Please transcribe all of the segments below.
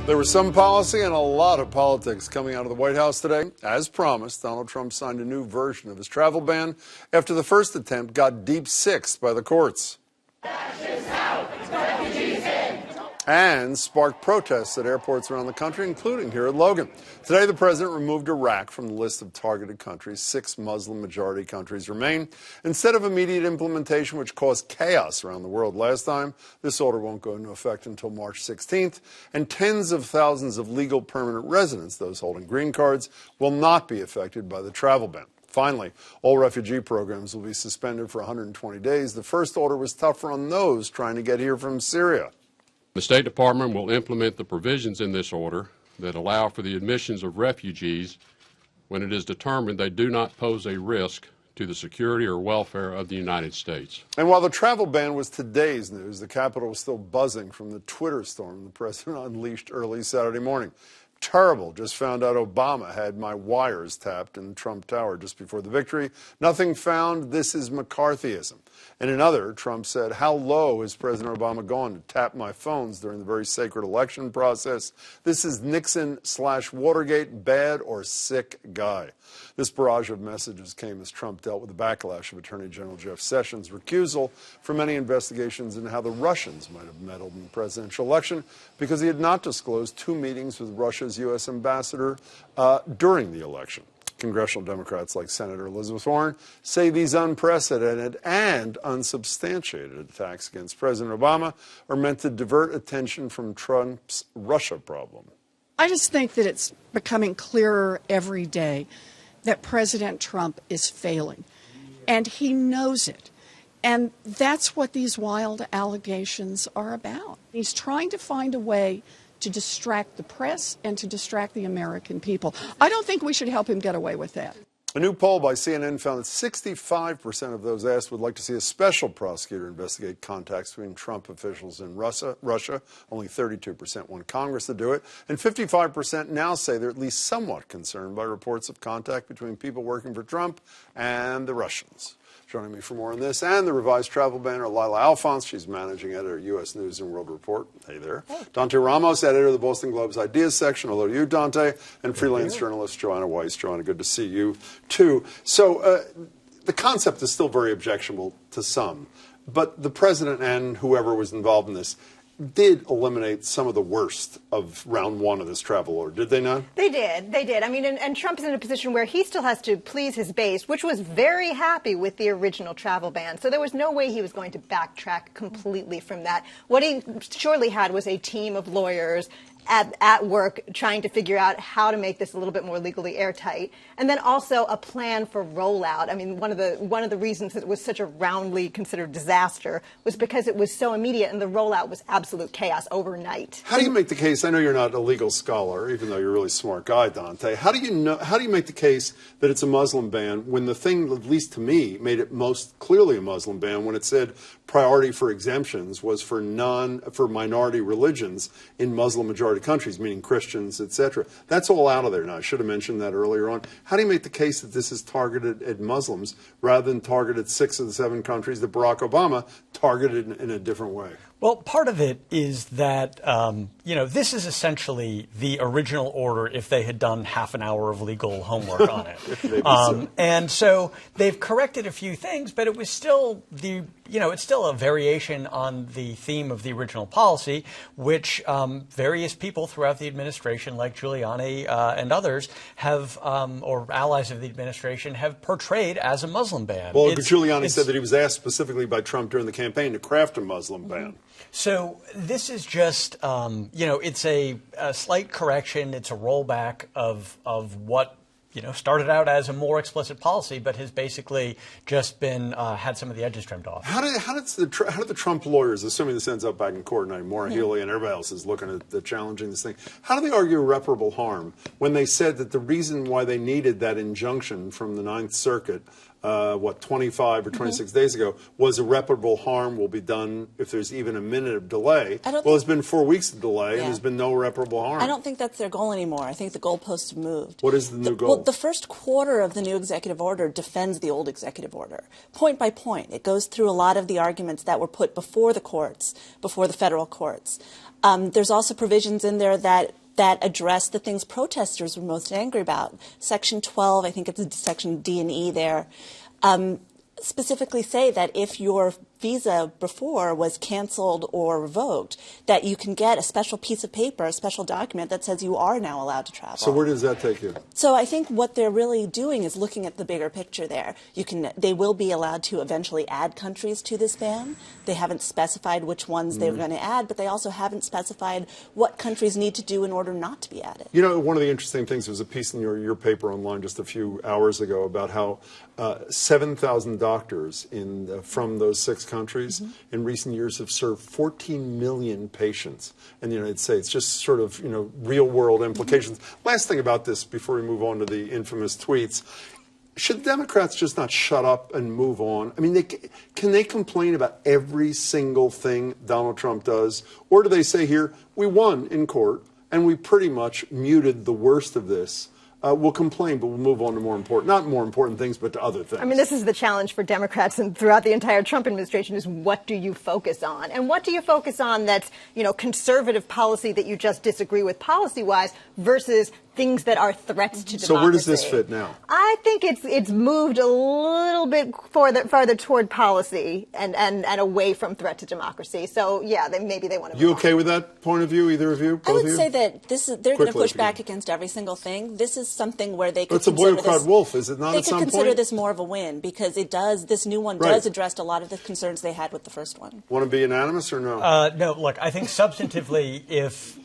There was some policy and a lot of politics coming out of the White House today. As promised, Donald Trump signed a new version of his travel ban after the first attempt got deep sixed by the courts. Fascists out, refugees in. And sparked protests at airports around the country, including here at Logan. Today, the president removed Iraq from the list of targeted countries. 6 Muslim-majority countries remain. Instead of immediate implementation, which caused chaos around the world last time, this order won't go into effect until March 16th. And tens of thousands of legal permanent residents, those holding green cards, will not be affected by the travel ban. Finally, all refugee programs will be suspended for 120 days. The first order was tougher on those trying to get here from Syria. The State Department will implement the provisions in this order that allow for the admissions of refugees when it is determined they do not pose a risk to the security or welfare of the United States. And while the travel ban was today's news, the Capitol was still buzzing from the Twitter storm the president unleashed early Saturday morning. Terrible. Just found out Obama had my wires tapped in Trump Tower just before the victory. Nothing found. This is McCarthyism. And another, Trump said, how low is President Obama gone to tap my phones during the very sacred election process? This is Nixon/Watergate, bad or sick guy. This barrage of messages came as Trump dealt with the backlash of Attorney General Jeff Sessions' recusal from any investigations into how the Russians might have meddled in the presidential election because he had not disclosed 2 meetings with Russia's U.S. ambassador during the election. Congressional Democrats like Senator Elizabeth Warren say these unprecedented and unsubstantiated attacks against President Obama are meant to divert attention from Trump's Russia problem. I just think that it's becoming clearer every day that President Trump is failing, and he knows it. And that's what these wild allegations are about. He's trying to find a way to distract the press and to distract the American people. I don't think we should help him get away with that. A new poll by CNN found that 65% of those asked would like to see a special prosecutor investigate contacts between Trump officials in Russia. Only 32% want Congress to do it. And 55% now say they're at least somewhat concerned by reports of contact between people working for Trump and the Russians. Joining me for more on this and the revised travel ban are Lila Alphonse. She's managing editor at U.S. News and World Report. Hey there. Hey. Dante Ramos, editor of the Boston Globe's Ideas section. Hello to you, Dante. And freelance journalist Joanna Weiss. Joanna, good to see you, too. So the concept is still very objectionable to some. But the president and whoever was involved in this did eliminate some of the worst of round 1 of this travel order, did they not? They did. They did. I mean, and Trump is in a position where he still has to please his base, which was very happy with the original travel ban. So there was no way he was going to backtrack completely from that. What he surely had was a team of lawyers at work trying to figure out how to make this a little bit more legally airtight, and then also a plan for rollout. I mean, one of the reasons that it was such a roundly considered disaster was because it was so immediate, and the rollout was absolute chaos overnight. How do you make the case? I know you're not a legal scholar, even though you're a really smart guy, Dante. How do you make the case that it's a Muslim ban when the thing, at least to me, made it most clearly a Muslim ban when it said priority for exemptions was for minority religions in Muslim majority countries, meaning Christians, etc. That's all out of there now. I should have mentioned that earlier on. How do you make the case that this is targeted at Muslims rather than targeted 6 of the 7 countries that Barack Obama targeted in a different way? Well, part of it is that, this is essentially the original order if they had done half an hour of legal homework on it. And so they've corrected a few things, but it was still it's still a variation on the theme of the original policy, which various people throughout the administration, like Giuliani and others, have, or allies of the administration, have portrayed as a Muslim ban. Well, Giuliani said that he was asked specifically by Trump during the campaign to craft a Muslim ban. So this is just, it's a slight correction. It's a rollback of what started out as a more explicit policy, but has basically just been had some of the edges trimmed off. How did the Trump lawyers, assuming this ends up back in court tonight, Maura Healey and everybody else is looking at challenging this thing, how do they argue irreparable harm when they said that the reason why they needed that injunction from the Ninth Circuit 25 or 26 days ago, was irreparable harm will be done if there's even a minute of delay. Well, it's been 4 weeks of delay, and there's been no irreparable harm. I don't think that's their goal anymore. I think the goalposts have moved. What is the new goal? Well, the first quarter of the new executive order defends the old executive order, point by point. It goes through a lot of the arguments that were put before the courts, before the federal courts. There's also provisions in there that address the things protesters were most angry about. Section 12, I think it's section D and E there, specifically say that if your visa before was canceled or revoked, that you can get a special piece of paper, a special document that says you are now allowed to travel. So where does that take you? So I think what they're really doing is looking at the bigger picture there. They will be allowed to eventually add countries to this ban. They haven't specified which ones they're going to add, but they also haven't specified what countries need to do in order not to be added. You know, one of the interesting things was a piece in your paper online just a few hours ago about how 7,000 doctors from those 6 countries in recent years have served 14 million patients in the United States. Just sort of, real world implications. Last thing about this before we move on to the infamous tweets. Should Democrats just not shut up and move on? I mean, can they complain about every single thing Donald Trump does? Or do they say here, we won in court and we pretty much muted the worst of this? We'll complain, but we'll move on to not more important things, but to other things. I mean, this is the challenge for Democrats and throughout the entire Trump administration is what do you focus on? And what do you focus on that's, conservative policy that you just disagree with policy-wise versus things that are threats to democracy. So where does this fit now? I think it's moved a little bit farther toward policy and away from threat to democracy. So, yeah, maybe they want to move You okay on. with that point of view, either of you? I would say that they're going to push back against every single thing. This is something where they could it's a boy who cried wolf, is it not They at could some consider point? this more of a win because this new one does address a lot of the concerns they had with the first one. Want to be unanimous or no? No, look, I think substantively, if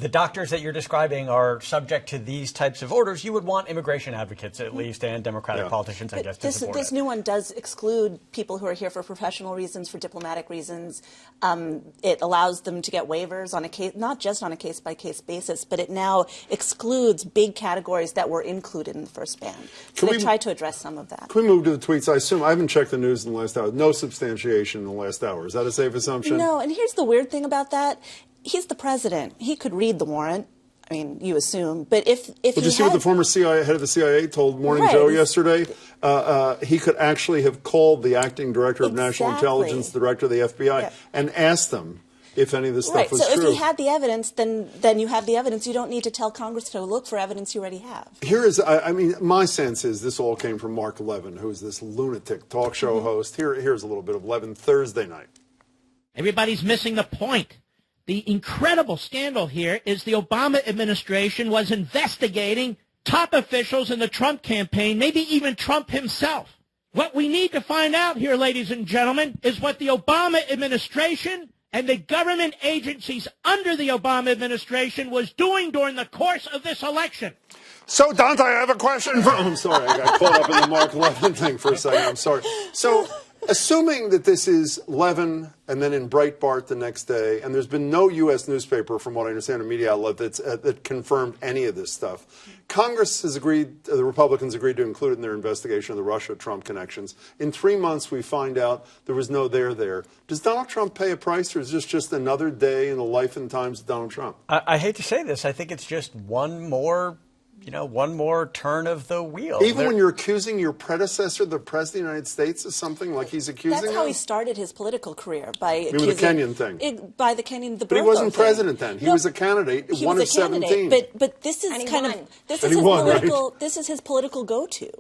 the doctors that you're describing are subject to these types of orders, you would want immigration advocates at least and Democratic politicians, I guess, to support this new one does exclude people who are here for professional reasons, for diplomatic reasons. It allows them to get waivers on a case, not just on a case-by-case basis, but it now excludes big categories that were included in the first ban. So they tried to address some of that. Can we move to the tweets? I haven't checked the news in the last hour. No substantiation in the last hour. Is that a safe assumption? No, and here's the weird thing about that. He's the president. He could read the warrant. I mean, you assume, but if did you see what the former head of the CIA told Morning Joe yesterday? He could actually have called the acting director of national intelligence, the director of the FBI, and asked them if any of this stuff was true. So if he had the evidence, then you have the evidence. You don't need to tell Congress to look for evidence you already have. My sense is this all came from Mark Levin, who's this lunatic talk show host. Here's a little bit of Levin Thursday night. Everybody's missing the point. The incredible scandal here is the Obama administration was investigating top officials in the Trump campaign, maybe even Trump himself. What we need to find out here, ladies and gentlemen, is what the Obama administration and the government agencies under the Obama administration was doing during the course of this election. So, Dante, I have a question for... I'm sorry, I got caught up in the Mark Levin thing for a second. I'm sorry. So, assuming that this is Levin and then in Breitbart the next day, and there's been no U.S. newspaper, from what I understand, a media outlet that confirmed any of this stuff, Congress has agreed, the Republicans agreed to include it in their investigation of the Russia-Trump connections. In 3 months, we find out there was no there. Does Donald Trump pay a price, or is this just another day in the life and times of Donald Trump? I hate to say this. I think it's just one more turn of the wheel. Even when you're accusing your predecessor, the President of the United States, of something like he's accusing That's how he started his political career, by accusing... the Kenyan thing. By the Kenyan, the But he wasn't thing. president then. He was a candidate, one of 17. But this is this is his political go-to.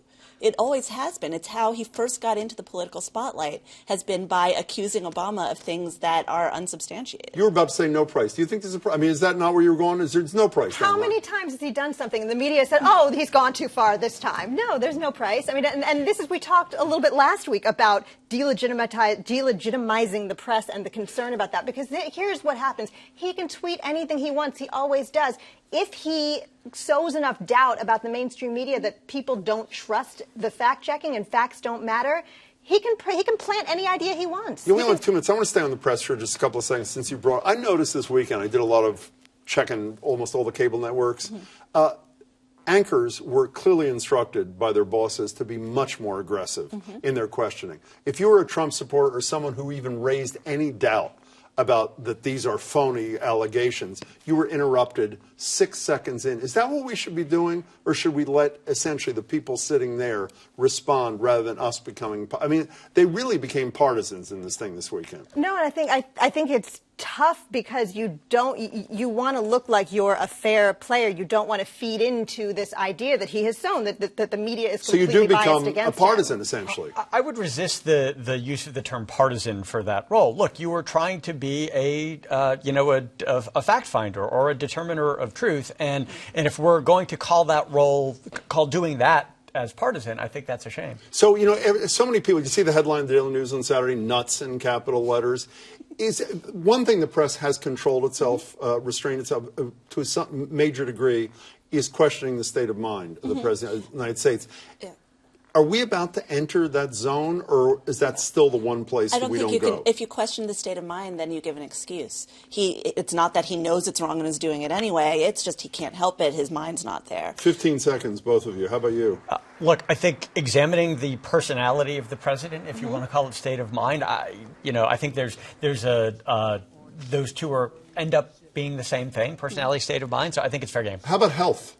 It always has been. It's how he first got into the political spotlight, has been by accusing Obama of things that are unsubstantiated. You were about to say no price. Do you think there's a price? I mean, is that not where you were going? There's no price. How many times has he done something and the media said, oh, he's gone too far this time? No, there's no price. I mean, and this is, we talked a little bit last week about delegitimizing the press and the concern about that, because here's what happens. He can tweet anything he wants. He always does. If he sows enough doubt about the mainstream media that people don't trust the fact-checking and facts don't matter, he can plant any idea he wants. You only have 2 minutes. I want to stay on the press for just a couple of seconds since you brought... I noticed this weekend, I did a lot of checking almost all the cable networks. Anchors were clearly instructed by their bosses to be much more aggressive in their questioning. If you were a Trump supporter or someone who even raised any doubt about that these are phony allegations, you were interrupted 6 seconds in. Is that what we should be doing? Or should we let essentially the people sitting there respond rather than us becoming... I mean, they really became partisans in this thing this weekend. No, and I think it's tough because you want to look like you're a fair player. You don't want to feed into this idea that he has sown that the media is completely so you do biased become against a partisan, him. essentially. I would resist the use of the term partisan for that role. Look, you were trying to be a fact finder or a determiner of truth, and if we're going to call that role, doing that as partisan, I think that's a shame. So, so many people, you see the headline of the Daily News on Saturday, nuts in capital letters. Is one thing the press has controlled itself, restrained itself to some major degree, is questioning the state of mind of the President of the United States. Yeah. Are we about to enter that zone, or is that still the one place I don't we think don't you go? can. If you question the state of mind, then you give an excuse. It's not that he knows it's wrong and is doing it anyway. It's just he can't help it. His mind's not there. 15 seconds, both of you. How about you? Look, I think examining the personality of the president, if you want to call it state of mind, I think there's those two end up being the same thing, personality, state of mind. So I think it's fair game. How about health?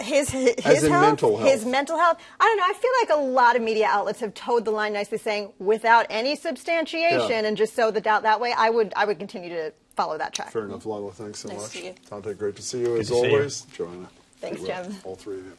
His As in health, mental health. his mental health. I don't know. I feel like a lot of media outlets have towed the line nicely, saying without any substantiation and just sow the doubt that way. I would continue to follow that track. Fair enough, Lila. Thanks so Nice much. to see you. Tante, great to see you as to see you. always. Joanna. Thanks, Well, Jim. All three of you.